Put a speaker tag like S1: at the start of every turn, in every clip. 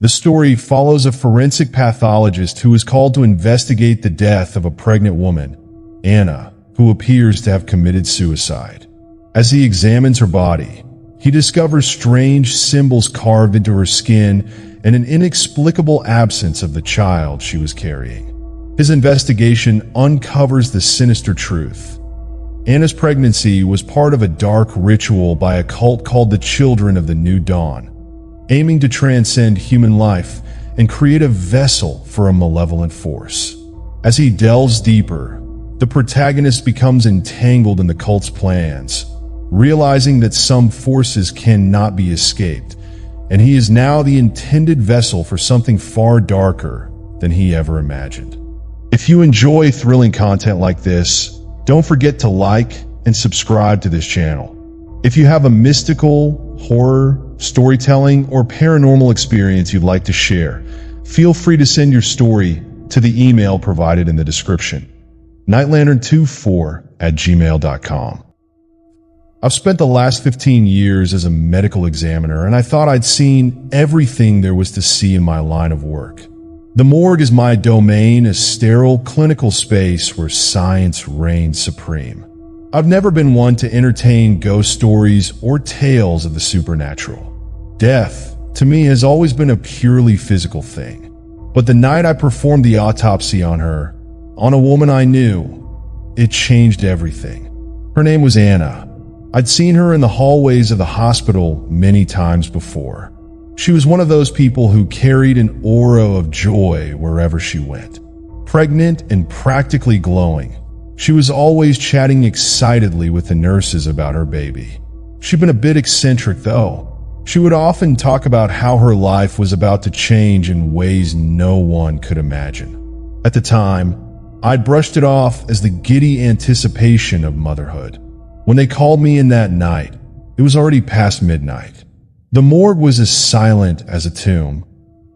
S1: The story follows a forensic pathologist who is called to investigate the death of a pregnant woman, Anna, who appears to have committed suicide. As he examines her body, he discovers strange symbols carved into her skin and an inexplicable absence of the child she was carrying. His investigation uncovers the sinister truth. Anna's pregnancy was part of a dark ritual by a cult called the Children of the New Dawn, aiming to transcend human life and create a vessel for a malevolent force. As he delves deeper, the protagonist becomes entangled in the cult's plans, realizing that some forces cannot be escaped, and he is now the intended vessel for something far darker than he ever imagined. If you enjoy thrilling content like this, don't forget to like and subscribe to this channel. If you have a mystical, horror, storytelling, or paranormal experience you'd like to share, feel free to send your story to the email provided in the description, nightlantern24@gmail.com. I've spent the last 15 years as a medical examiner, and I thought I'd seen everything there was to see in my line of work. The morgue is my domain, a sterile clinical space where science reigns supreme. I've never been one to entertain ghost stories or tales of the supernatural. Death, to me, has always been a purely physical thing. But the night I performed the autopsy on her, on a woman I knew, it changed everything. Her name was Anna. I'd seen her in the hallways of the hospital many times before. She was one of those people who carried an aura of joy wherever she went. Pregnant and practically glowing, she was always chatting excitedly with the nurses about her baby. She'd been a bit eccentric though. She would often talk about how her life was about to change in ways no one could imagine. At the time, I'd brushed it off as the giddy anticipation of motherhood. When they called me in that night, it was already past midnight. The morgue was as silent as a tomb,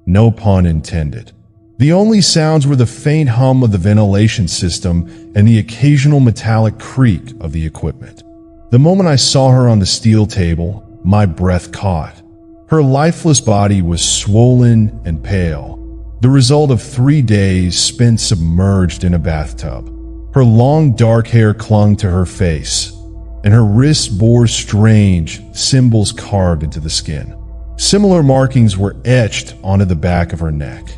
S1: no pun intended. The only sounds were the faint hum of the ventilation system and the occasional metallic creak of the equipment. The moment I saw her on the steel table, my breath caught. Her lifeless body was swollen and pale, the result of 3 days spent submerged in a bathtub. Her long dark hair clung to her face, and her wrists bore strange symbols carved into the skin. Similar markings were etched onto the back of her neck.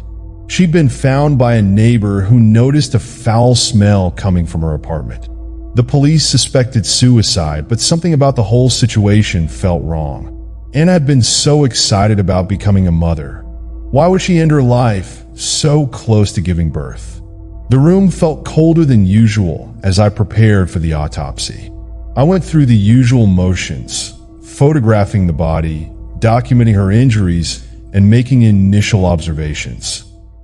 S1: She'd been found by a neighbor who noticed a foul smell coming from her apartment. The police suspected suicide, but something about the whole situation felt wrong. Anna had been so excited about becoming a mother. Why would she end her life so close to giving birth? The room felt colder than usual as I prepared for the autopsy. I went through the usual motions, photographing the body, documenting her injuries, and making initial observations.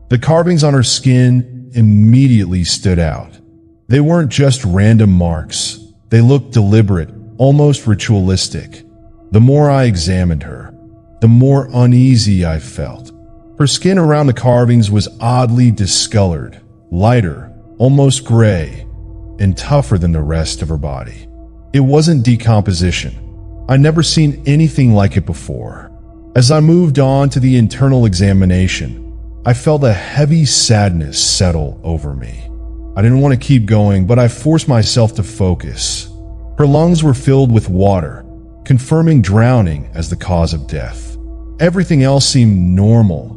S1: The carvings on her skin immediately stood out. They weren't just random marks. They looked deliberate, almost ritualistic. The more I examined her, the more uneasy I felt. Her skin around the carvings was oddly discolored, lighter, almost gray, and tougher than the rest of her body. It wasn't decomposition. I'd never seen anything like it before. As I moved on to the internal examination, I felt a heavy sadness settle over me. I didn't want to keep going, but I forced myself to focus. Her lungs were filled with water, confirming drowning as the cause of death. Everything else seemed normal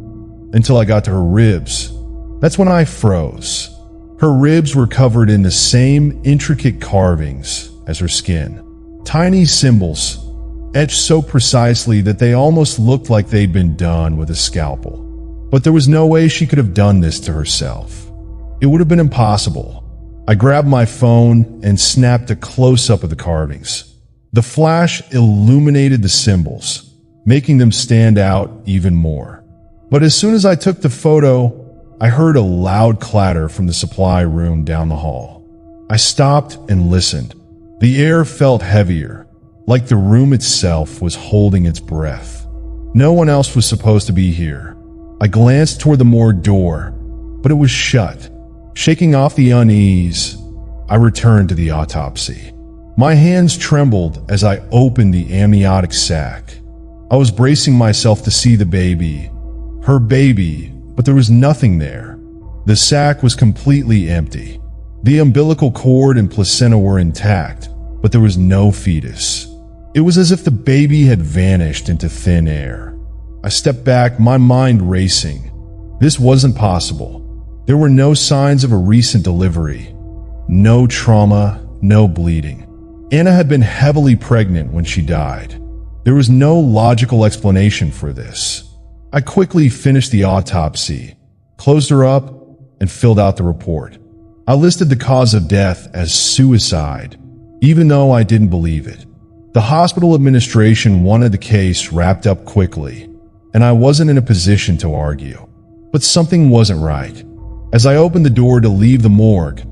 S1: until I got to her ribs. That's when I froze. Her ribs were covered in the same intricate carvings as her skin. Tiny symbols, etched so precisely that they almost looked like they'd been done with a scalpel. But there was no way she could have done this to herself. It would have been impossible. I grabbed my phone and snapped a close-up of the carvings. The flash illuminated the symbols, making them stand out even more. But as soon as I took the photo, I heard a loud clatter from the supply room down the hall. I stopped and listened. The air felt heavier, like the room itself was holding its breath. No one else was supposed to be here. I glanced toward the morgue door, but it was shut. Shaking off the unease, I returned to the autopsy. My hands trembled as I opened the amniotic sac. I was bracing myself to see the baby, Her baby, but there was nothing there. The sack was completely empty. The umbilical cord and placenta were intact, but there was no fetus. It was as if the baby had vanished into thin air. I stepped back, my mind racing. This wasn't possible. There were no signs of a recent delivery. No trauma, no bleeding. Anna had been heavily pregnant when she died. There was no logical explanation for this. I quickly finished the autopsy, closed her up, and filled out the report. I listed the cause of death as suicide, even though I didn't believe it. The hospital administration wanted the case wrapped up quickly, and I wasn't in a position to argue. But something wasn't right. As I opened the door to leave the morgue,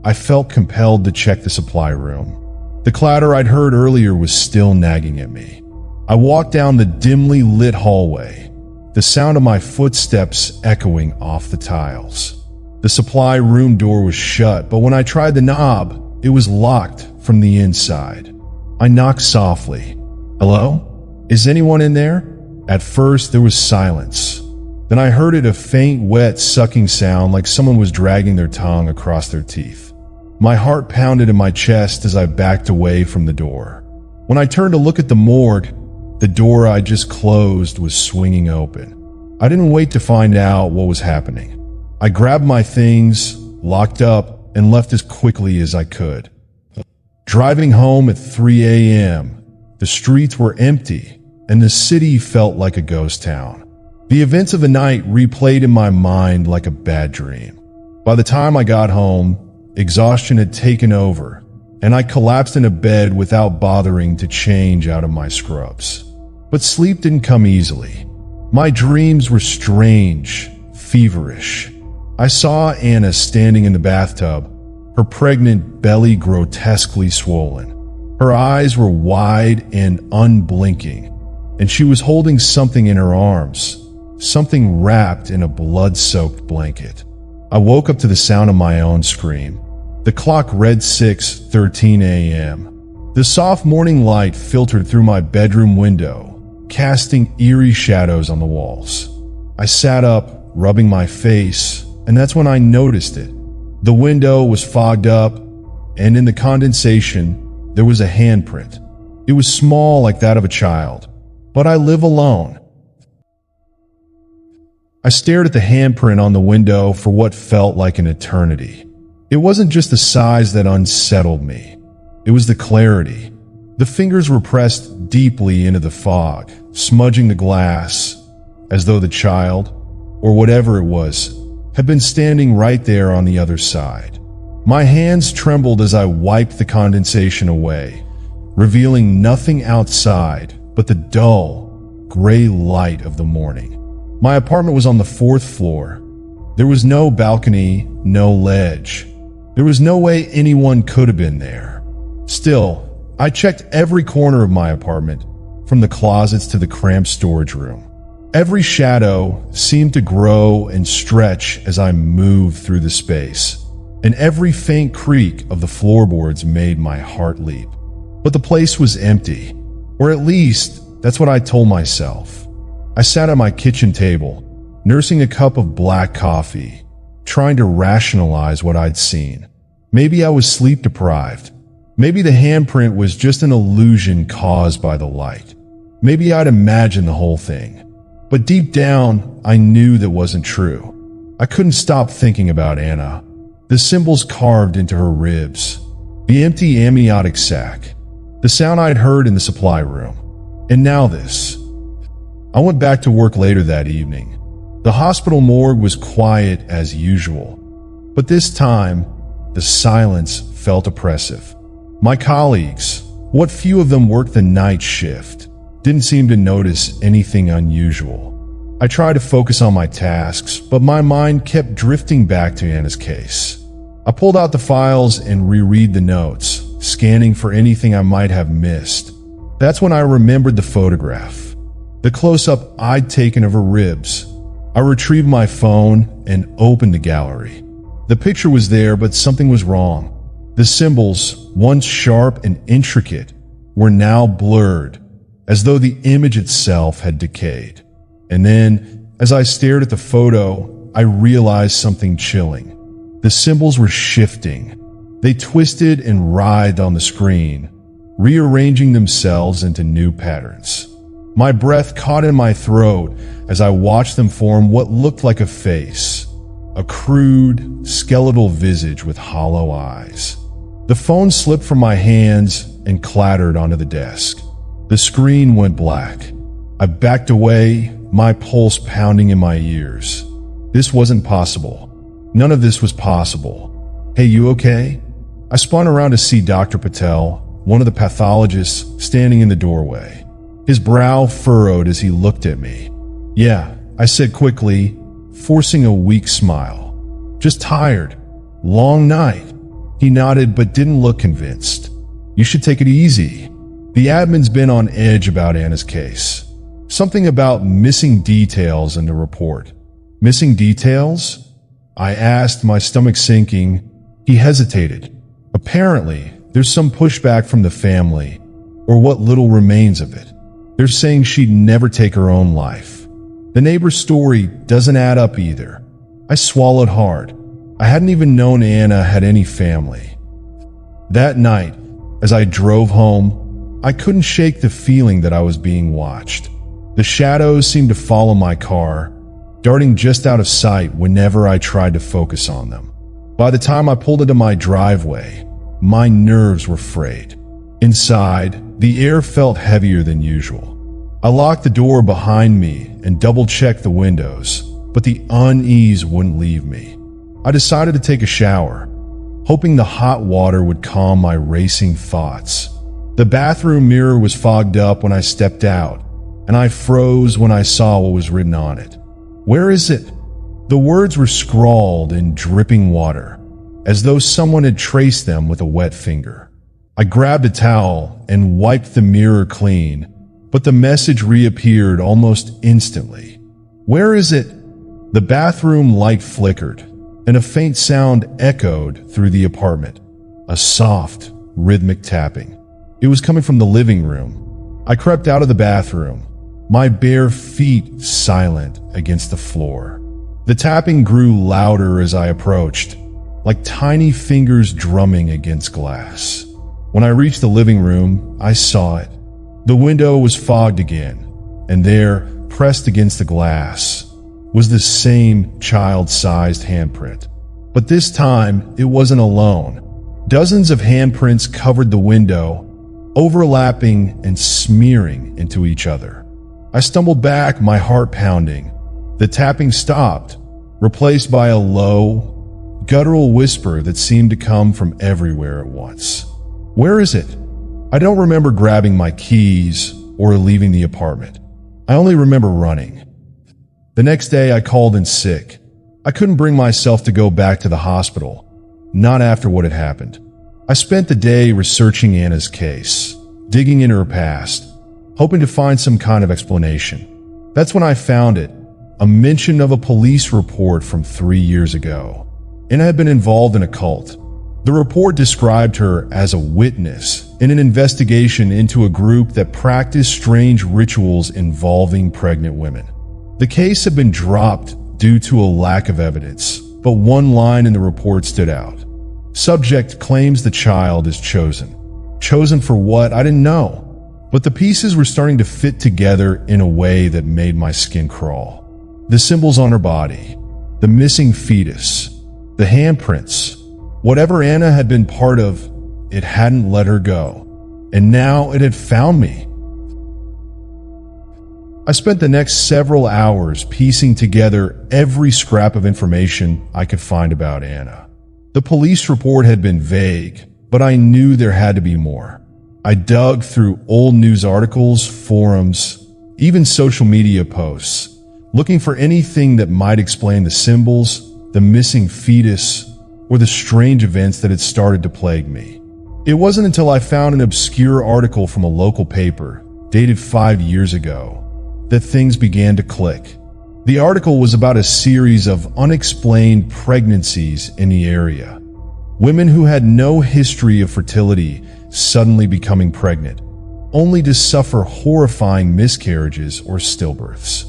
S1: I felt compelled to check the supply room. The clatter I'd heard earlier was still nagging at me. I walked down the dimly lit hallway, the sound of my footsteps echoing off the tiles. The supply room door was shut, but when I tried the knob, it was locked from the inside. I knocked softly. "Hello? Is anyone in there?" At first, there was silence. Then I heard a faint, wet, sucking sound like someone was dragging their tongue across their teeth. My heart pounded in my chest as I backed away from the door. When I turned to look at the morgue, the door I just closed was swinging open. I didn't wait to find out what was happening. I grabbed my things, locked up, and left as quickly as I could. Driving home at 3 a.m., the streets were empty, and the city felt like a ghost town. The events of the night replayed in my mind like a bad dream. By the time I got home, exhaustion had taken over, and I collapsed in a bed without bothering to change out of my scrubs. But sleep didn't come easily. My dreams were strange, feverish. I saw Anna standing in the bathtub, her pregnant belly grotesquely swollen. Her eyes were wide and unblinking, and she was holding something in her arms, something wrapped in a blood-soaked blanket. I woke up to the sound of my own scream. The clock read 6:13 a.m. The soft morning light filtered through my bedroom window, casting eerie shadows on the walls. I sat up, rubbing my face, and that's when I noticed it. The window was fogged up, and in the condensation, there was a handprint. It was small like that of a child, but I live alone. I stared at the handprint on the window for what felt like an eternity. It wasn't just the size that unsettled me. It was the clarity. The fingers were pressed deeply into the fog, smudging the glass, as though the child, or whatever it was, had been standing right there on the other side. My hands trembled as I wiped the condensation away, revealing nothing outside but the dull, gray light of the morning. My apartment was on the 4th floor. There was no balcony, no ledge. There was no way anyone could have been there. Still, I checked every corner of my apartment, from the closets to the cramped storage room. Every shadow seemed to grow and stretch as I moved through the space, and every faint creak of the floorboards made my heart leap. But the place was empty, or at least that's what I told myself. I sat at my kitchen table, nursing a cup of black coffee, trying to rationalize what I'd seen. Maybe I was sleep deprived. Maybe the handprint was just an illusion caused by the light. Maybe I'd imagined the whole thing. But deep down, I knew that wasn't true. I couldn't stop thinking about Anna, the symbols carved into her ribs, the empty amniotic sac, the sound I'd heard in the supply room, and now this. I went back to work later that evening. The hospital morgue was quiet as usual, but this time, the silence felt oppressive. My colleagues, what few of them worked the night shift, didn't seem to notice anything unusual. I tried to focus on my tasks, but my mind kept drifting back to Anna's case. I pulled out the files and reread the notes, scanning for anything I might have missed. That's when I remembered the photograph, the close-up I'd taken of her ribs. I retrieved my phone and opened the gallery. The picture was there, but something was wrong. The symbols, once sharp and intricate, were now blurred, as though the image itself had decayed. And then, As I stared at the photo, I realized something chilling. The symbols were shifting. They twisted and writhed on the screen, rearranging themselves into new patterns. My breath caught in my throat as I watched them form what looked like a face, a crude, skeletal visage with hollow eyes. The phone slipped from my hands and clattered onto the desk. The screen went black. I backed away, my pulse pounding in my ears. This wasn't possible. None of this was possible. "Hey, you okay?" I spun around to see Dr. Patel, one of the pathologists, standing in the doorway. His brow furrowed as he looked at me. "Yeah," I said quickly, forcing a weak smile. "Just tired. Long night." He nodded but didn't look convinced. "You should take it easy." The admin's been on edge about Anna's case. Something about missing details in the report. "Missing details?" I asked, my stomach sinking. He hesitated. "Apparently, there's some pushback from the family, or what little remains of it. They're saying she'd never take her own life. The neighbor's story doesn't add up either." I swallowed hard. I hadn't even known Anna had any family. That night, as I drove home, I couldn't shake the feeling that I was being watched. The shadows seemed to follow my car, darting just out of sight whenever I tried to focus on them. By the time I pulled into my driveway, my nerves were frayed. Inside, the air felt heavier than usual. I locked the door behind me and double-checked the windows, but the unease wouldn't leave me. I decided to take a shower, hoping the hot water would calm my racing thoughts. The bathroom mirror was fogged up when I stepped out, and I froze when I saw what was written on it. "Where is it?" The words were scrawled in dripping water, as though someone had traced them with a wet finger. I grabbed a towel and wiped the mirror clean, but the message reappeared almost instantly. "Where is it?" The bathroom light flickered, and a faint sound echoed through the apartment. A soft, rhythmic tapping. It was coming from the living room. I crept out of the bathroom, my bare feet silent against the floor. The tapping grew louder as I approached, like tiny fingers drumming against glass. When I reached the living room, I saw it. The window was fogged again, and there, pressed against the glass, was the same child-sized handprint. But this time, it wasn't alone. Dozens of handprints covered the window, overlapping and smearing into each other. I stumbled back, my heart pounding. The tapping stopped, replaced by a low, guttural whisper that seemed to come from everywhere at once. "Where is it?" I don't remember grabbing my keys or leaving the apartment. I only remember running. The next day I called in sick. I couldn't bring myself to go back to the hospital, not after what had happened. I spent the day researching Anna's case, digging into her past, hoping to find some kind of explanation. That's when I found it, a mention of a police report from 3 years ago. Anna had been involved in a cult. The report described her as a witness in an investigation into a group that practiced strange rituals involving pregnant women. The case had been dropped due to a lack of evidence, but one line in the report stood out. Subject claims the child is chosen. Chosen for what? I didn't know. But the pieces were starting to fit together in a way that made my skin crawl. The symbols on her body, the missing fetus, the handprints. Whatever Anna had been part of, it hadn't let her go. And now it had found me. I spent the next several hours piecing together every scrap of information I could find about Anna. The police report had been vague, but I knew there had to be more. I dug through old news articles, forums, even social media posts, looking for anything that might explain the symbols, the missing fetus, or the strange events that had started to plague me. It wasn't until I found an obscure article from a local paper, dated 5 years ago, that things began to click. The article was about a series of unexplained pregnancies in the area. Women who had no history of fertility suddenly becoming pregnant, only to suffer horrifying miscarriages or stillbirths.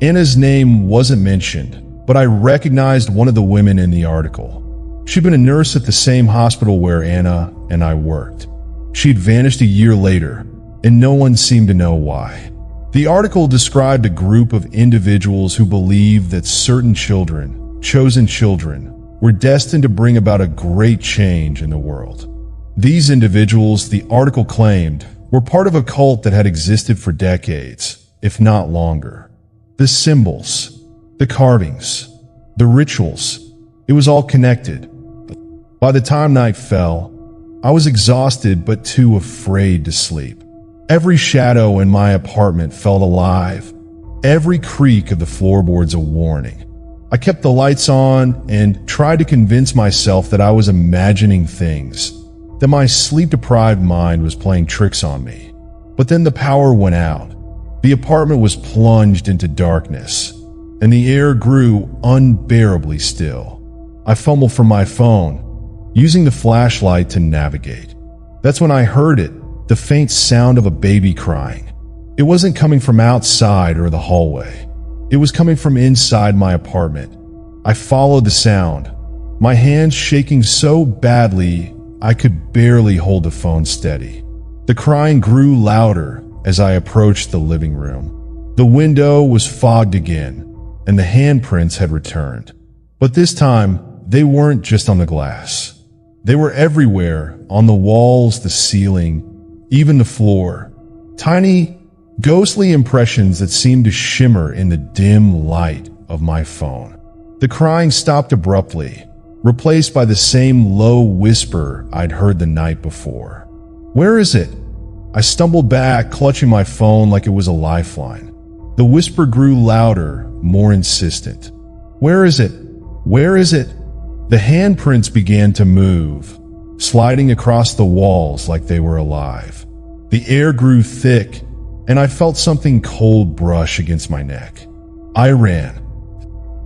S1: Anna's name wasn't mentioned, but I recognized one of the women in the article. She'd been a nurse at the same hospital where Anna and I worked. She'd vanished a year later, and no one seemed to know why. The article described a group of individuals who believed that certain children, chosen children, were destined to bring about a great change in the world. These individuals, the article claimed, were part of a cult that had existed for decades, if not longer. The symbols, the carvings, the rituals, it was all connected. By the time night fell, I was exhausted but too afraid to sleep. Every shadow in my apartment felt alive. Every creak of the floorboards a warning. I kept the lights on and tried to convince myself that I was imagining things, that my sleep-deprived mind was playing tricks on me. But then the power went out. The apartment was plunged into darkness, and the air grew unbearably still. I fumbled for my phone, using the flashlight to navigate. That's when I heard it. The faint sound of a baby crying. It wasn't coming from outside or the hallway. It was coming from inside my apartment. I followed the sound, my hands shaking so badly I could barely hold the phone steady. The crying grew louder as I approached the living room. The window was fogged again, and the handprints had returned. But this time, they weren't just on the glass. They were everywhere, on the walls, the ceiling, even the floor. Tiny, ghostly impressions that seemed to shimmer in the dim light of my phone. The crying stopped abruptly, replaced by the same low whisper I'd heard the night before. "Where is it?" I stumbled back, clutching my phone like it was a lifeline. The whisper grew louder, more insistent. "Where is it? Where is it?" The handprints began to move, sliding across the walls like they were alive. The air grew thick, and I felt something cold brush against my neck. I ran.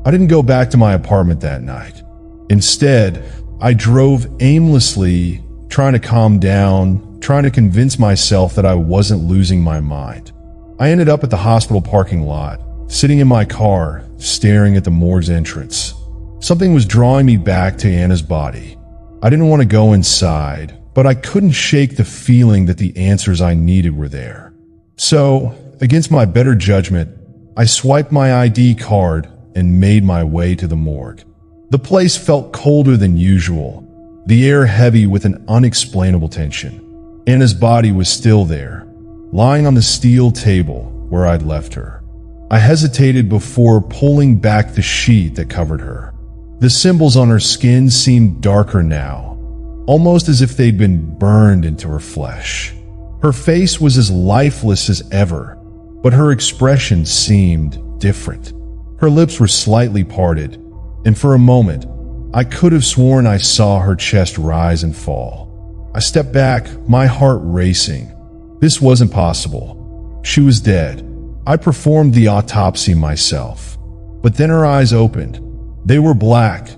S1: I didn't go back to my apartment that night. Instead, I drove aimlessly, trying to calm down, trying to convince myself that I wasn't losing my mind. I ended up at the hospital parking lot, sitting in my car, staring at the morgue's entrance. Something was drawing me back to Anna's body. I didn't want to go inside, but I couldn't shake the feeling that the answers I needed were there. So, against my better judgment, I swiped my ID card and made my way to the morgue. The place felt colder than usual, the air heavy with an unexplainable tension. Anna's body was still there, lying on the steel table where I'd left her. I hesitated before pulling back the sheet that covered her. The symbols on her skin seemed darker now, almost as if they'd been burned into her flesh. Her face was as lifeless as ever, but her expression seemed different. Her lips were slightly parted, and for a moment, I could have sworn I saw her chest rise and fall. I stepped back, my heart racing. This wasn't possible. She was dead. I performed the autopsy myself. But then her eyes opened. They were black,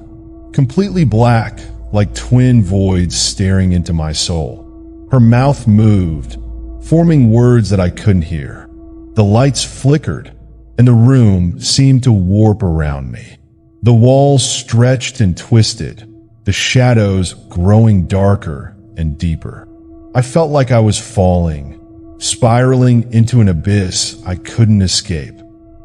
S1: completely black, like twin voids staring into my soul. Her mouth moved, forming words that I couldn't hear. The lights flickered, and the room seemed to warp around me. The walls stretched and twisted, the shadows growing darker and deeper. I felt like I was falling, spiraling into an abyss I couldn't escape.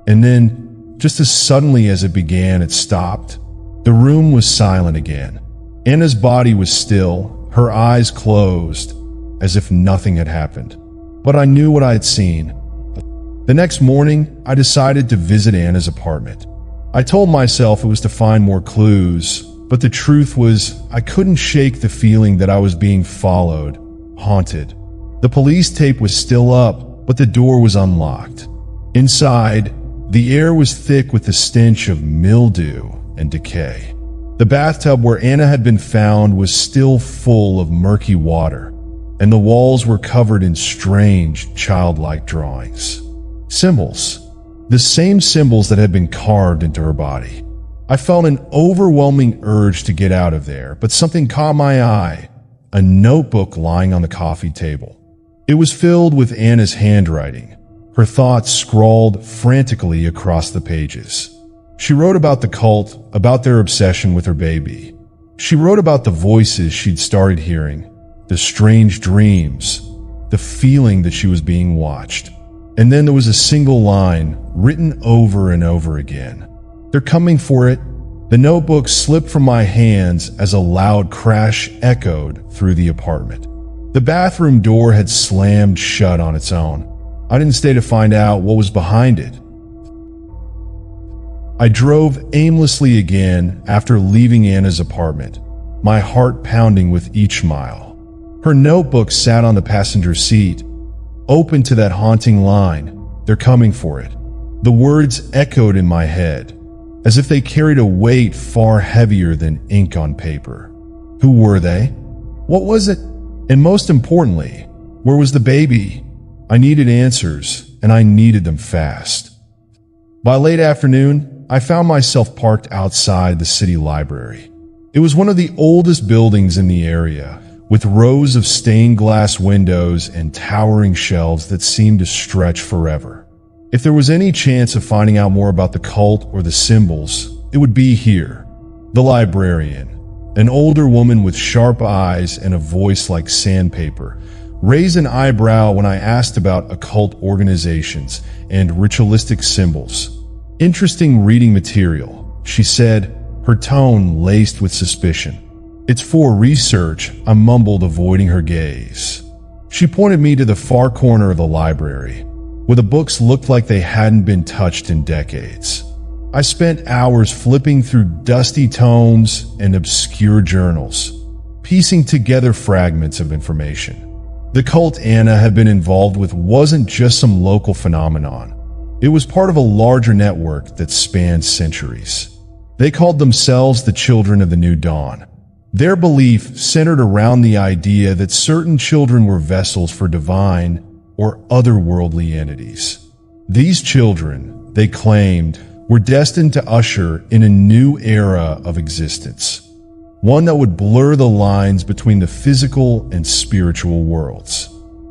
S1: And then, just as suddenly as it began, it stopped. The room was silent again. Anna's body was still, her eyes closed, as if nothing had happened. But I knew what I had seen. The next morning, I decided to visit Anna's apartment. I told myself it was to find more clues, but the truth was I couldn't shake the feeling that I was being followed, haunted. The police tape was still up, but the door was unlocked. Inside, the air was thick with the stench of mildew and decay. The bathtub where Anna had been found was still full of murky water, and the walls were covered in strange, childlike drawings. Symbols. The same symbols that had been carved into her body. I felt an overwhelming urge to get out of there, but something caught my eye. A notebook lying on the coffee table. It was filled with Anna's handwriting, her thoughts scrawled frantically across the pages. She wrote about the cult, about their obsession with her baby. She wrote about the voices she'd started hearing, the strange dreams, the feeling that she was being watched. And then there was a single line written over and over again. "They're coming for it." The notebook slipped from my hands as a loud crash echoed through the apartment. The bathroom door had slammed shut on its own. I didn't stay to find out what was behind it. I drove aimlessly again after leaving Anna's apartment, my heart pounding with each mile. Her notebook sat on the passenger seat, open to that haunting line, "They're coming for it." The words echoed in my head, as if they carried a weight far heavier than ink on paper. Who were they? What was it? And most importantly, where was the baby? I needed answers, and I needed them fast. By late afternoon, I found myself parked outside the city library. It was one of the oldest buildings in the area, with rows of stained glass windows and towering shelves that seemed to stretch forever. If there was any chance of finding out more about the cult or the symbols, it would be here. The librarian, an older woman with sharp eyes and a voice like sandpaper, raised an eyebrow when I asked about occult organizations and ritualistic symbols. "Interesting reading material," she said, her tone laced with suspicion. "It's for research," I mumbled, avoiding her gaze. She pointed me to the far corner of the library, where the books looked like they hadn't been touched in decades. I spent hours flipping through dusty tomes and obscure journals, piecing together fragments of information. The cult Anna had been involved with wasn't just some local phenomenon. It was part of a larger network that spanned centuries. They called themselves the Children of the New Dawn. Their belief centered around the idea that certain children were vessels for divine or otherworldly entities. These children, they claimed, were destined to usher in a new era of existence, one that would blur the lines between the physical and spiritual worlds.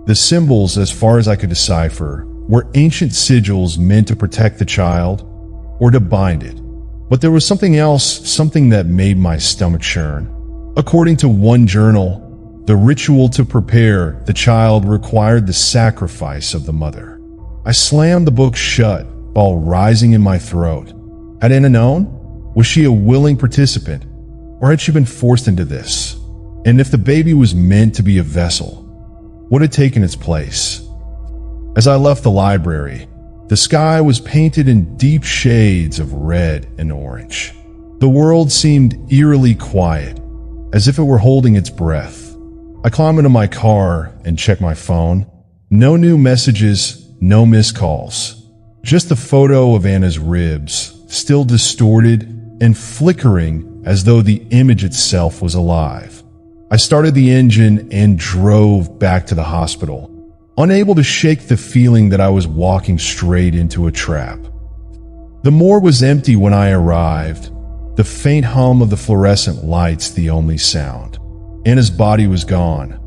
S1: The symbols, as far as I could decipher, were ancient sigils meant to protect the child or to bind it. But there was something else, something that made my stomach churn. According to one journal, the ritual to prepare the child required the sacrifice of the mother. I slammed the book shut, ball rising in my throat. Had Anna known? Was she a willing participant? Or had she been forced into this? And if the baby was meant to be a vessel, what had taken its place? As I left the library, the sky was painted in deep shades of red and orange. The world seemed eerily quiet, as if it were holding its breath. I climbed into my car and checked my phone. No new messages, no missed calls. Just the photo of Anna's ribs, still distorted and flickering as though the image itself was alive. I started the engine and drove back to the hospital, unable to shake the feeling that I was walking straight into a trap. The morgue was empty when I arrived, the faint hum of the fluorescent lights the only sound. Anna's body was gone,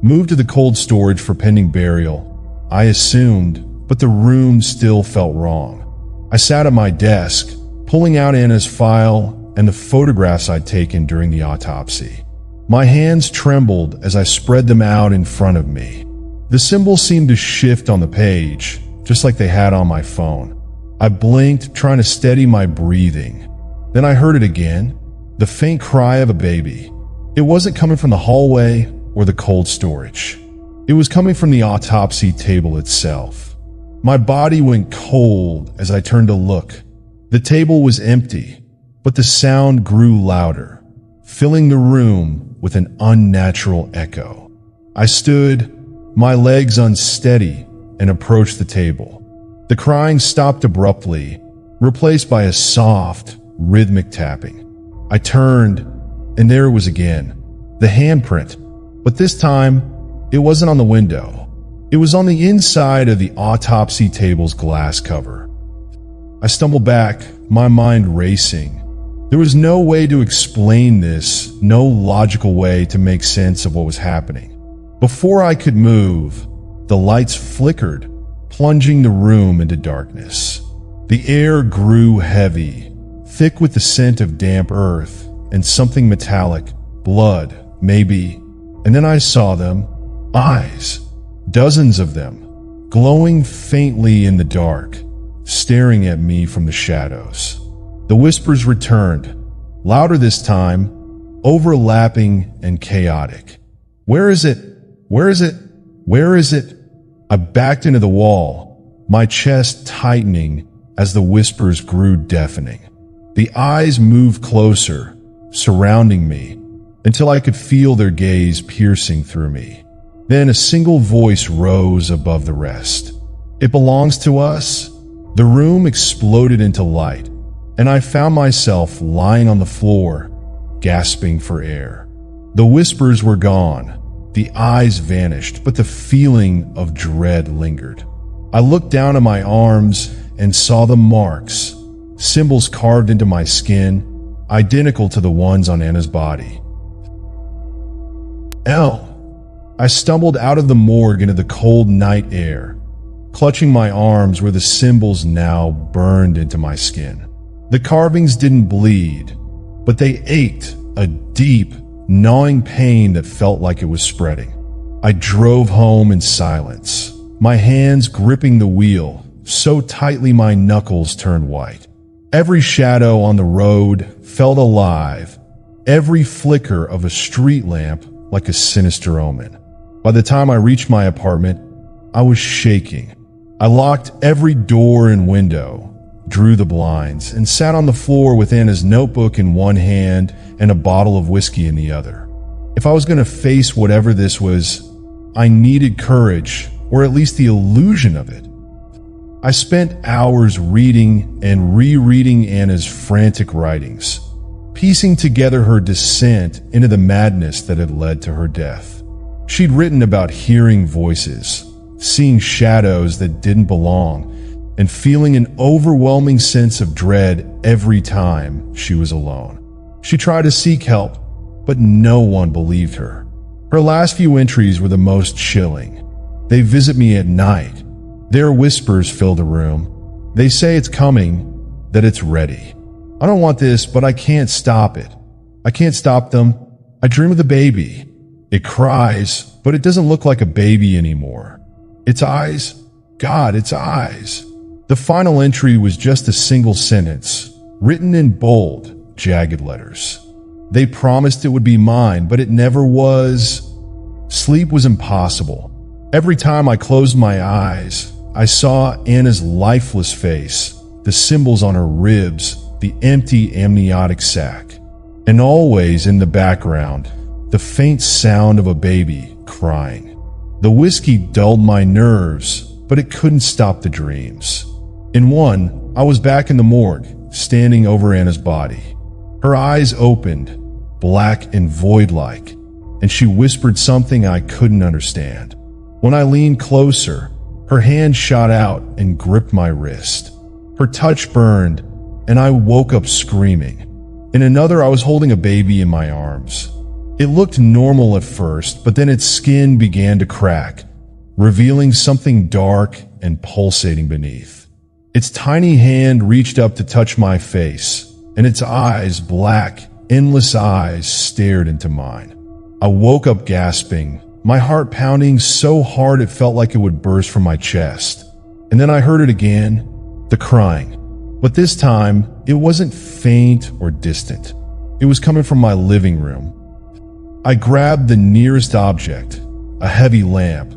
S1: moved to the cold storage for pending burial, I assumed, but the room still felt wrong. I sat at my desk, pulling out Anna's file and the photographs I'd taken during the autopsy. My hands trembled as I spread them out in front of me. The symbols seemed to shift on the page, just like they had on my phone. I blinked, trying to steady my breathing. Then I heard it again, the faint cry of a baby. It wasn't coming from the hallway or the cold storage. It was coming from the autopsy table itself. My body went cold as I turned to look. The table was empty, but the sound grew louder, filling the room with an unnatural echo. I stood, my legs unsteady, and approached the table. The crying stopped abruptly, replaced by a soft, rhythmic tapping. I turned, and there it was again, the handprint, but this time, it wasn't on the window. It was on the inside of the autopsy table's glass cover. I stumbled back, my mind racing. There was no way to explain this, no logical way to make sense of what was happening. Before I could move, the lights flickered, plunging the room into darkness. The air grew heavy, thick with the scent of damp earth and something metallic, blood, maybe. And then I saw them, eyes, dozens of them, glowing faintly in the dark, staring at me from the shadows. The whispers returned, louder this time, overlapping and chaotic. Where is it? Where is it? Where is it? I backed into the wall, my chest tightening as the whispers grew deafening. The eyes moved closer, surrounding me, until I could feel their gaze piercing through me. Then a single voice rose above the rest. It belongs to us. The room exploded into light, and I found myself lying on the floor, gasping for air. The whispers were gone. The eyes vanished, but the feeling of dread lingered. I looked down at my arms and saw the marks, symbols carved into my skin, identical to the ones on Anna's body. L. I stumbled out of the morgue into the cold night air, clutching my arms where the symbols now burned into my skin. The carvings didn't bleed, but they ached, a deep, gnawing pain that felt like it was spreading. I drove home in silence, my hands gripping the wheel so tightly my knuckles turned white. Every shadow on the road felt alive, every flicker of a street lamp like a sinister omen. By the time I reached my apartment, I was shaking. I locked every door and window, drew the blinds, and sat on the floor with Anna's notebook in one hand and a bottle of whiskey in the other. If I was going to face whatever this was, I needed courage, or at least the illusion of it. I spent hours reading and rereading Anna's frantic writings, piecing together her descent into the madness that had led to her death. She'd written about hearing voices, seeing shadows that didn't belong, and feeling an overwhelming sense of dread every time she was alone. She tried to seek help, but no one believed her. Her last few entries were the most chilling. They visit me at night. Their whispers fill the room. They say it's coming, that it's ready. I don't want this, but I can't stop it. I can't stop them. I dream of the baby. It cries, but it doesn't look like a baby anymore. Its eyes, God, its eyes. The final entry was just a single sentence, written in bold, jagged letters. They promised it would be mine, but it never was. Sleep was impossible. Every time I closed my eyes, I saw Anna's lifeless face, the symbols on her ribs, the empty amniotic sac, and always in the background, the faint sound of a baby crying. The whiskey dulled my nerves, but it couldn't stop the dreams. In one, I was back in the morgue, standing over Anna's body. Her eyes opened, black and void-like, and she whispered something I couldn't understand. When I leaned closer, her hand shot out and gripped my wrist. Her touch burned, and I woke up screaming. In another, I was holding a baby in my arms. It looked normal at first, but then its skin began to crack, revealing something dark and pulsating beneath. Its tiny hand reached up to touch my face, and its eyes, black, endless eyes, stared into mine. I woke up gasping, my heart pounding so hard it felt like it would burst from my chest. And then I heard it again, the crying. But this time, it wasn't faint or distant. It was coming from my living room. I grabbed the nearest object, a heavy lamp,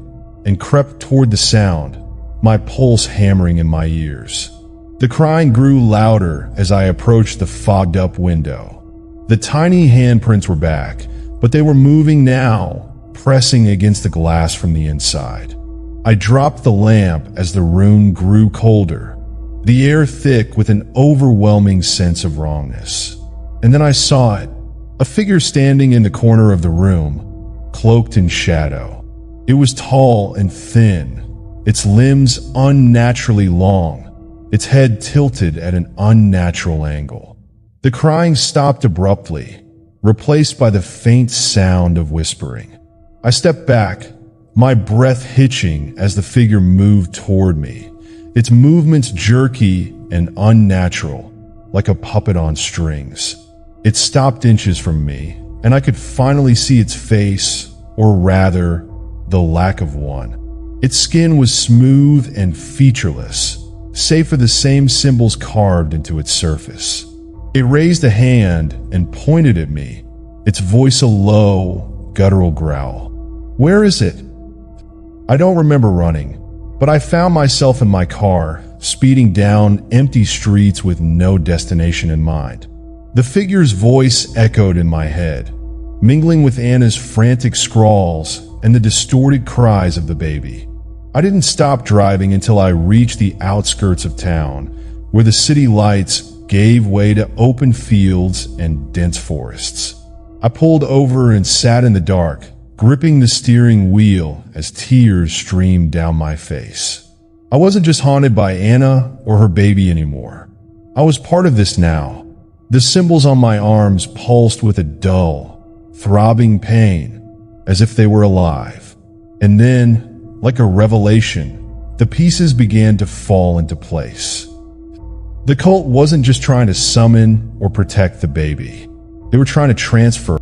S1: and crept toward the sound, my pulse hammering in my ears. The crying grew louder as I approached the fogged-up window. The tiny handprints were back, but they were moving now, pressing against the glass from the inside. I dropped the lamp as the room grew colder, the air thick with an overwhelming sense of wrongness. And then I saw it, a figure standing in the corner of the room, cloaked in shadow. It was tall and thin, its limbs unnaturally long, its head tilted at an unnatural angle. The crying stopped abruptly, replaced by the faint sound of whispering. I stepped back, my breath hitching as the figure moved toward me, its movements jerky and unnatural, like a puppet on strings. It stopped inches from me, and I could finally see its face, or rather, the lack of one. Its skin was smooth and featureless, save for the same symbols carved into its surface. It raised a hand and pointed at me, its voice a low, guttural growl. "Where is it?" I don't remember running, but I found myself in my car, speeding down empty streets with no destination in mind. The figure's voice echoed in my head, mingling with Anna's frantic scrawls and the distorted cries of the baby. I didn't stop driving until I reached the outskirts of town, where the city lights gave way to open fields and dense forests. I pulled over and sat in the dark, gripping the steering wheel as tears streamed down my face. I wasn't just haunted by Anna or her baby anymore. I was part of this now. The symbols on my arms pulsed with a dull, throbbing pain, as if they were alive. And then, like a revelation, the pieces began to fall into place. The cult wasn't just trying to summon or protect the baby. They were trying to transfer.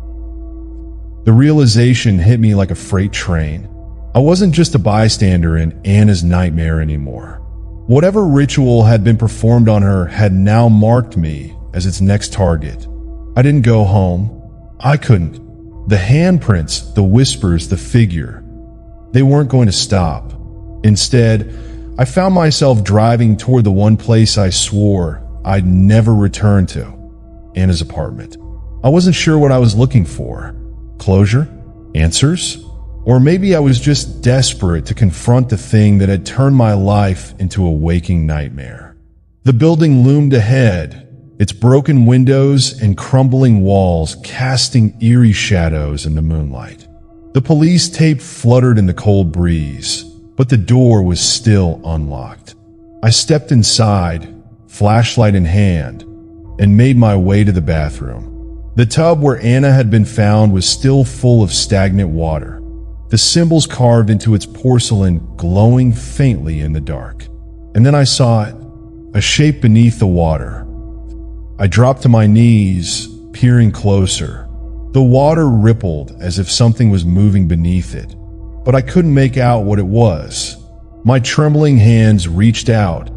S1: The realization hit me like a freight train. I wasn't just a bystander in Anna's nightmare anymore. Whatever ritual had been performed on her had now marked me as its next target. I didn't go home. I couldn't. The handprints, the whispers, the figure, they weren't going to stop. Instead, I found myself driving toward the one place I swore I'd never return to, Anna's apartment. I wasn't sure what I was looking for. Closure? Answers? Or maybe I was just desperate to confront the thing that had turned my life into a waking nightmare. The building loomed ahead, its broken windows and crumbling walls casting eerie shadows in the moonlight. The police tape fluttered in the cold breeze, but the door was still unlocked. I stepped inside, flashlight in hand, and made my way to the bathroom. The tub where Anna had been found was still full of stagnant water, the symbols carved into its porcelain glowing faintly in the dark. And then I saw it, a shape beneath the water. I dropped to my knees, peering closer. The water rippled as if something was moving beneath it, but I couldn't make out what it was. My trembling hands reached out,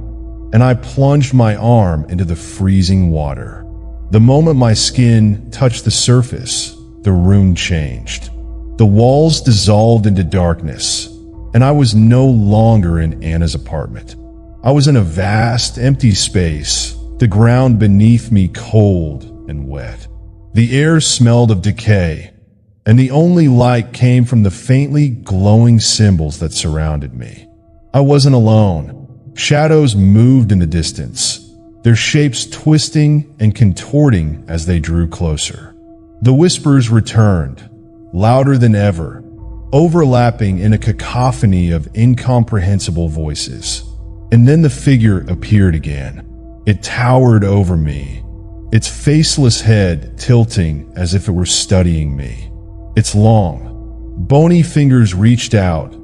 S1: and I plunged my arm into the freezing water. The moment my skin touched the surface, the room changed. The walls dissolved into darkness, and I was no longer in Anna's apartment. I was in a vast, empty space, the ground beneath me cold and wet. The air smelled of decay, and the only light came from the faintly glowing symbols that surrounded me. I wasn't alone. Shadows moved in the distance, their shapes twisting and contorting as they drew closer. The whispers returned, louder than ever, overlapping in a cacophony of incomprehensible voices. And then the figure appeared again. It towered over me, its faceless head tilting as if it were studying me. Its long, bony fingers reached out,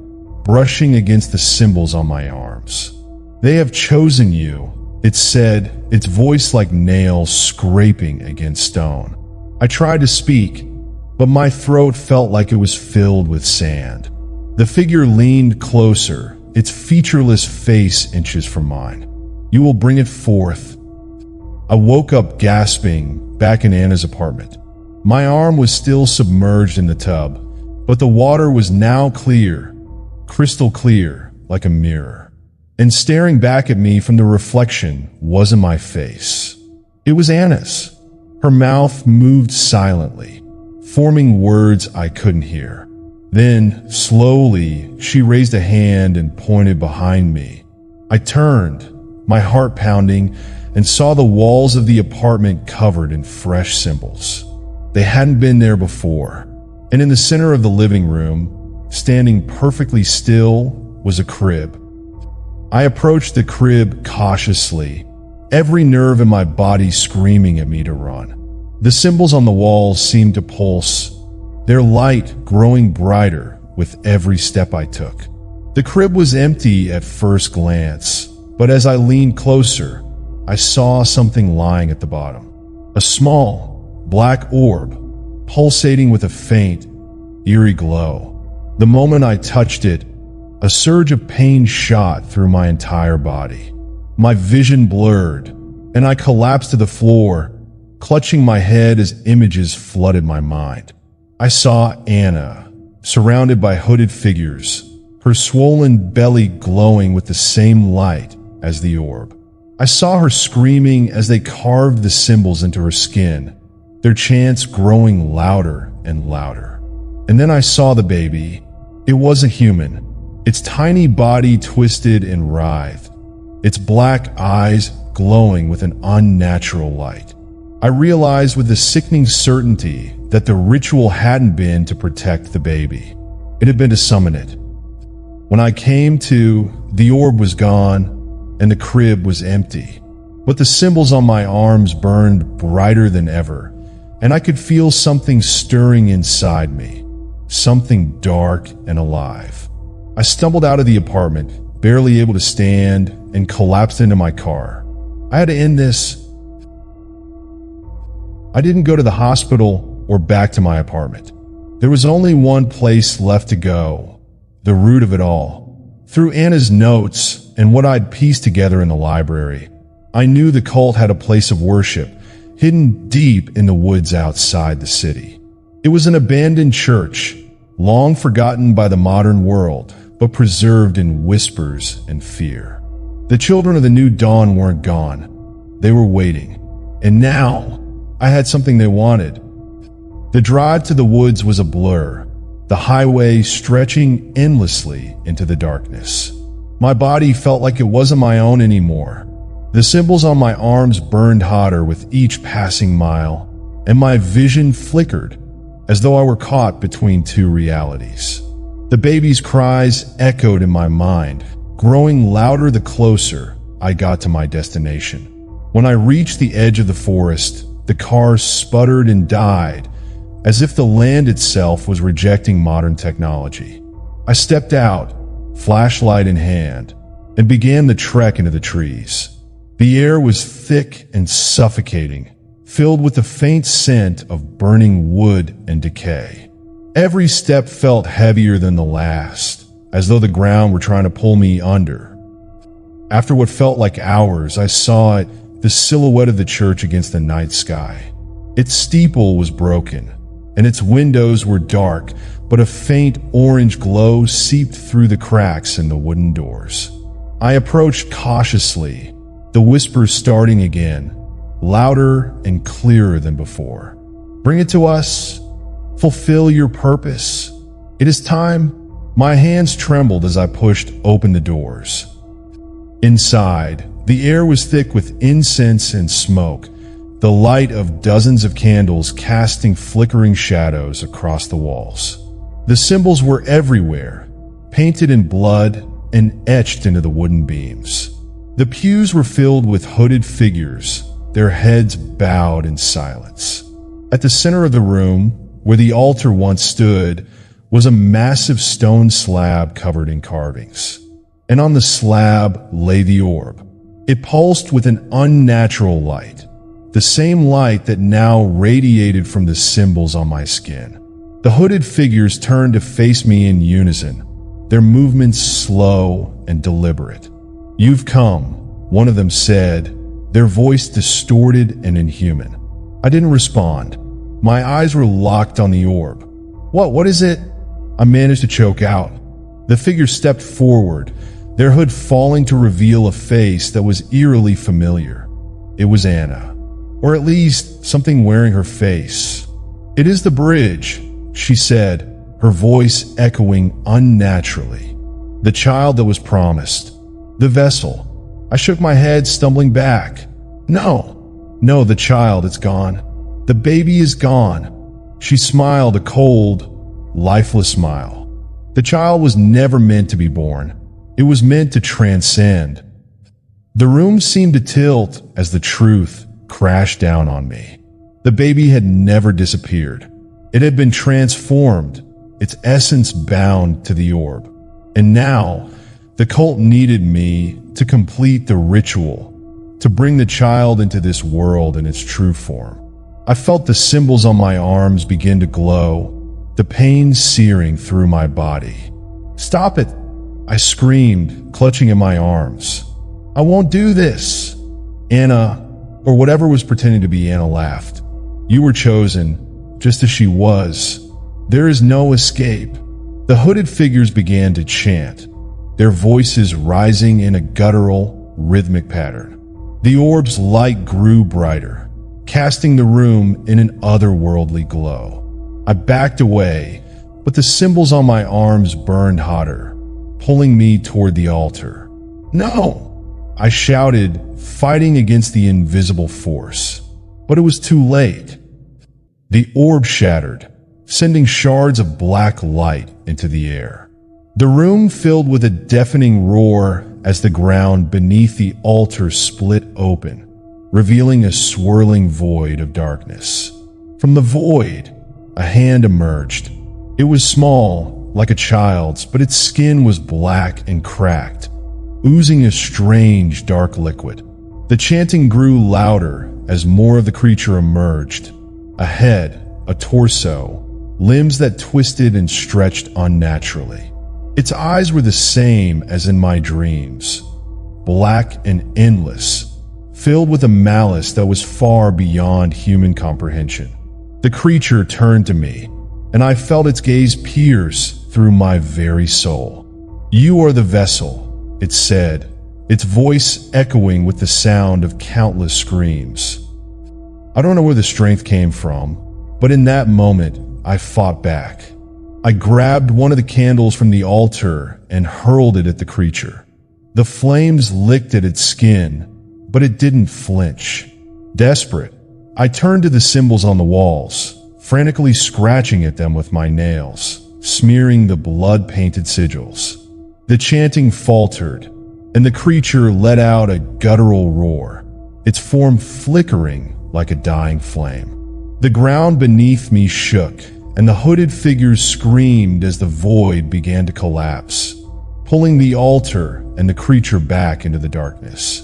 S1: brushing against the symbols on my arms. "They have chosen you," it said, its voice like nails scraping against stone. I tried to speak, but my throat felt like it was filled with sand. The figure leaned closer, its featureless face inches from mine. "You will bring it forth." I woke up gasping, back in Anna's apartment. My arm was still submerged in the tub, but the water was now clear, crystal clear, like a mirror. And staring back at me from the reflection wasn't my face. It was Anna's. Her mouth moved silently, forming words I couldn't hear. Then, slowly, she raised a hand and pointed behind me. I turned, my heart pounding, and saw the walls of the apartment covered in fresh symbols. They hadn't been there before, and in the center of the living room, standing perfectly still, was a crib. I approached the crib cautiously, every nerve in my body screaming at me to run. The symbols on the walls seemed to pulse, their light growing brighter with every step I took. The crib was empty at first glance, but as I leaned closer, I saw something lying at the bottom. A small, black orb, pulsating with a faint, eerie glow. The moment I touched it, a surge of pain shot through my entire body. My vision blurred, and I collapsed to the floor, clutching my head as images flooded my mind. I saw Anna, surrounded by hooded figures, her swollen belly glowing with the same light as the orb. I saw her screaming as they carved the symbols into her skin, their chants growing louder and louder. And then I saw the baby. It wasn't human, its tiny body twisted and writhed, its black eyes glowing with an unnatural light. I realized with a sickening certainty that the ritual hadn't been to protect the baby. It had been to summon it. When I came to, the orb was gone and the crib was empty, but the symbols on my arms burned brighter than ever, and I could feel something stirring inside me, something dark and alive. I stumbled out of the apartment, barely able to stand, and collapsed into my car. I had to end this. I didn't go to the hospital or back to my apartment. There was only one place left to go, the root of it all. Through Anna's notes and what I'd pieced together in the library, I knew the cult had a place of worship hidden deep in the woods outside the city. It was an abandoned church, long forgotten by the modern world, but preserved in whispers and fear. The children of the new dawn weren't gone. They were waiting. And now, I had something they wanted. The drive to the woods was a blur, the highway stretching endlessly into the darkness. My body felt like it wasn't my own anymore. The symbols on my arms burned hotter with each passing mile, and my vision flickered as though I were caught between two realities. The baby's cries echoed in my mind, growing louder the closer I got to my destination. When I reached the edge of the forest, the car sputtered and died, as if the land itself was rejecting modern technology. I stepped out, flashlight in hand, and began the trek into the trees. The air was thick and suffocating, filled with the faint scent of burning wood and decay. Every step felt heavier than the last, as though the ground were trying to pull me under. After what felt like hours, I saw it, the silhouette of the church against the night sky. Its steeple was broken, and its windows were dark, but a faint orange glow seeped through the cracks in the wooden doors. I approached cautiously, the whispers starting again, louder and clearer than before. Bring it to us. Fulfill your purpose. It is time. My hands trembled as I pushed open the doors. Inside, the air was thick with incense and smoke, the light of dozens of candles casting flickering shadows across the walls. The symbols were everywhere, painted in blood and etched into the wooden beams. The pews were filled with hooded figures, their heads bowed in silence. At the center of the room, where the altar once stood, was a massive stone slab covered in carvings. And on the slab lay the orb. It pulsed with an unnatural light, the same light that now radiated from the symbols on my skin. The hooded figures turned to face me in unison, their movements slow and deliberate. "You've come," one of them said, their voice distorted and inhuman. I didn't respond. My eyes were locked on the orb. What is it?" I managed to choke out. The figure stepped forward, their hood falling to reveal a face that was eerily familiar. It was Anna, or at least something wearing her face. "It is the bridge," she said, her voice echoing unnaturally. "The child that was promised. The vessel." I shook my head, stumbling back. No, the child, it's gone. The baby is gone." She smiled a cold, lifeless smile. The child was never meant to be born. It was meant to transcend. The room seemed to tilt as the truth crashed down on me. The baby had never disappeared. It had been transformed, its essence bound to the orb. And now, the cult needed me to complete the ritual, to bring the child into this world in its true form. I felt the symbols on my arms begin to glow, the pain searing through my body. "Stop it!" I screamed, clutching at my arms. "I won't do this!" Anna, or whatever was pretending to be Anna, laughed. "You were chosen, just as she was. There is no escape." The hooded figures began to chant, their voices rising in a guttural, rhythmic pattern. The orb's light grew brighter, casting the room in an otherworldly glow. I backed away, but the symbols on my arms burned hotter, pulling me toward the altar. "No!" I shouted, fighting against the invisible force. But it was too late. The orb shattered, sending shards of black light into the air. The room filled with a deafening roar as the ground beneath the altar split open, revealing a swirling void of darkness. From the void, a hand emerged. It was small, like a child's, but its skin was black and cracked, oozing a strange dark liquid. The chanting grew louder as more of the creature emerged. A head, a torso, limbs that twisted and stretched unnaturally. Its eyes were the same as in my dreams, black and endless, filled with a malice that was far beyond human comprehension. The creature turned to me, and I felt its gaze pierce through my very soul. "You are the vessel," it said, its voice echoing with the sound of countless screams. I don't know where the strength came from, but in that moment, I fought back. I grabbed one of the candles from the altar and hurled it at the creature. The flames licked at its skin, but it didn't flinch. Desperate, I turned to the symbols on the walls, frantically scratching at them with my nails, smearing the blood-painted sigils. The chanting faltered, and the creature let out a guttural roar, its form flickering like a dying flame. The ground beneath me shook, and the hooded figures screamed as the void began to collapse, pulling the altar and the creature back into the darkness.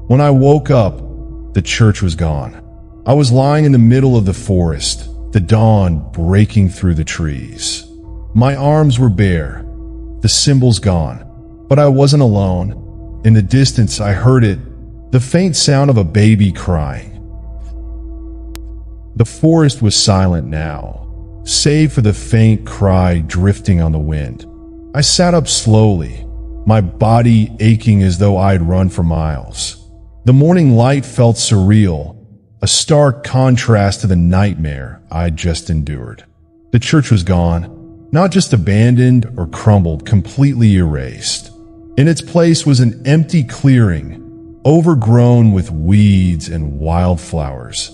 S1: When I woke up, the church was gone. I was lying in the middle of the forest, the dawn breaking through the trees. My arms were bare, the symbols gone, but I wasn't alone. In the distance, I heard it, the faint sound of a baby crying. The forest was silent now, save for the faint cry drifting on the wind. I sat up slowly, my body aching as though I'd run for miles. The morning light felt surreal, a stark contrast to the nightmare I'd just endured. The church was gone, not just abandoned or crumbled, completely erased. In its place was an empty clearing, overgrown with weeds and wildflowers,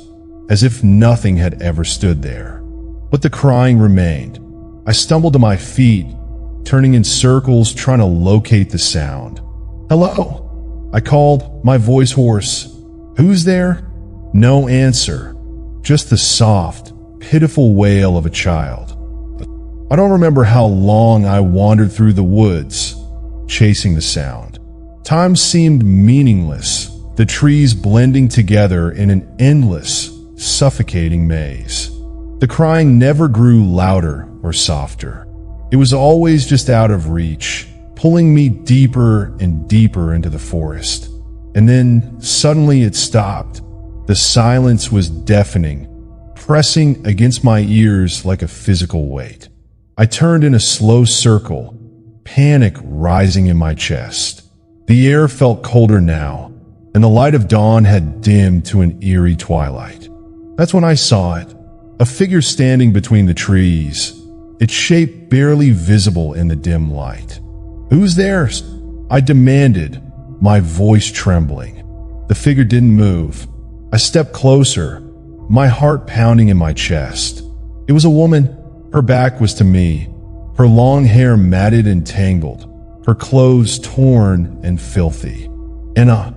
S1: as if nothing had ever stood there. But the crying remained. I stumbled to my feet, turning in circles, trying to locate the sound. "Hello?" I called, my voice hoarse. "Who's there?" No answer, just the soft, pitiful wail of a child. I don't remember how long I wandered through the woods, chasing the sound. Time seemed meaningless, the trees blending together in an endless, suffocating maze. The crying never grew louder or softer. It was always just out of reach, pulling me deeper and deeper into the forest. And then suddenly it stopped. The silence was deafening, pressing against my ears like a physical weight. I turned in a slow circle, panic rising in my chest. The air felt colder now, and the light of dawn had dimmed to an eerie twilight. That's when I saw it, a figure standing between the trees, its shape barely visible in the dim light. "Who's there?" I demanded, my voice trembling. The figure didn't move. I stepped closer, my heart pounding in my chest. It was a woman. Her back was to me, her long hair matted and tangled, her clothes torn and filthy. "Anna,"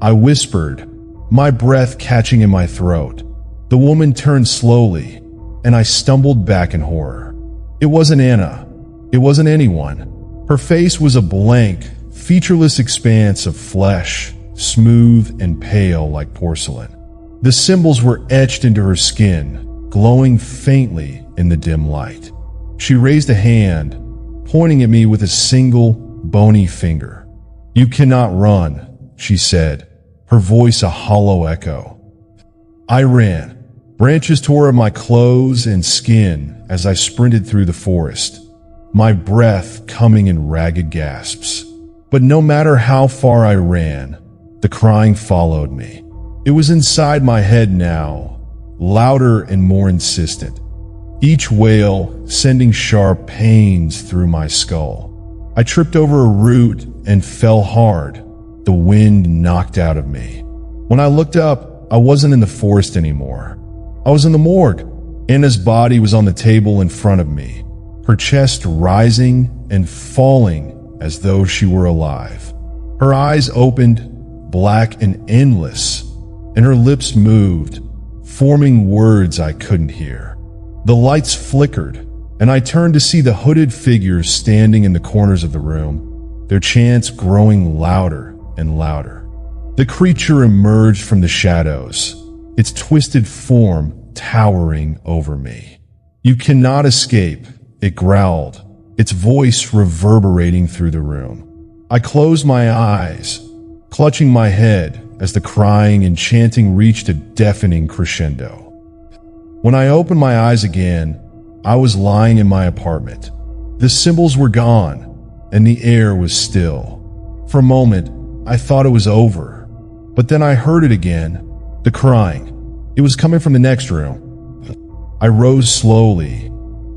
S1: I whispered, my breath catching in my throat. The woman turned slowly, and I stumbled back in horror. It wasn't Anna. It wasn't anyone. Her face was a blank, featureless expanse of flesh, smooth and pale like porcelain. The symbols were etched into her skin, glowing faintly in the dim light. She raised a hand, pointing at me with a single, bony finger. "You cannot run," she said, her voice a hollow echo. I ran. Branches tore at my clothes and skin as I sprinted through the forest, my breath coming in ragged gasps. But no matter how far I ran, the crying followed me. It was inside my head now, louder and more insistent, each wail sending sharp pains through my skull. I tripped over a root and fell hard, the wind knocked out of me. When I looked up, I wasn't in the forest anymore. I was in the morgue. Anna's body was on the table in front of me, her chest rising and falling as though she were alive. Her eyes opened, black and endless, and her lips moved, forming words I couldn't hear. The lights flickered, and I turned to see the hooded figures standing in the corners of the room, their chants growing louder and louder. The creature emerged from the shadows, its twisted form towering over me. "You cannot escape," it growled, its voice reverberating through the room. I closed my eyes, clutching my head as the crying and chanting reached a deafening crescendo. When I opened my eyes again, I was lying in my apartment. The symbols were gone, and the air was still. For a moment, I thought it was over, but then I heard it again, the crying. It was coming from the next room. I rose slowly,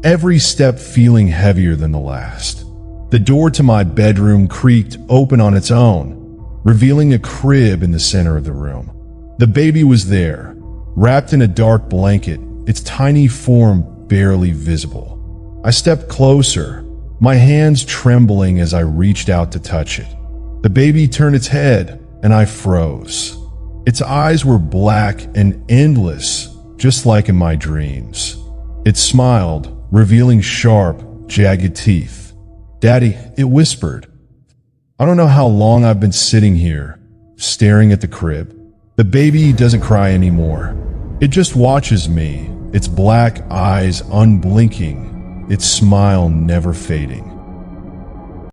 S1: every step feeling heavier than the last. The door to my bedroom creaked open on its own, revealing a crib in the center of the room. The baby was there, wrapped in a dark blanket, its tiny form barely visible. I stepped closer, my hands trembling as I reached out to touch it. The baby turned its head, and I froze. Its eyes were black and endless, just like in my dreams. It smiled, revealing sharp, jagged teeth. "Daddy," it whispered. I don't know how long I've been sitting here, staring at the crib. The baby doesn't cry anymore. It just watches me, its black eyes unblinking, its smile never fading.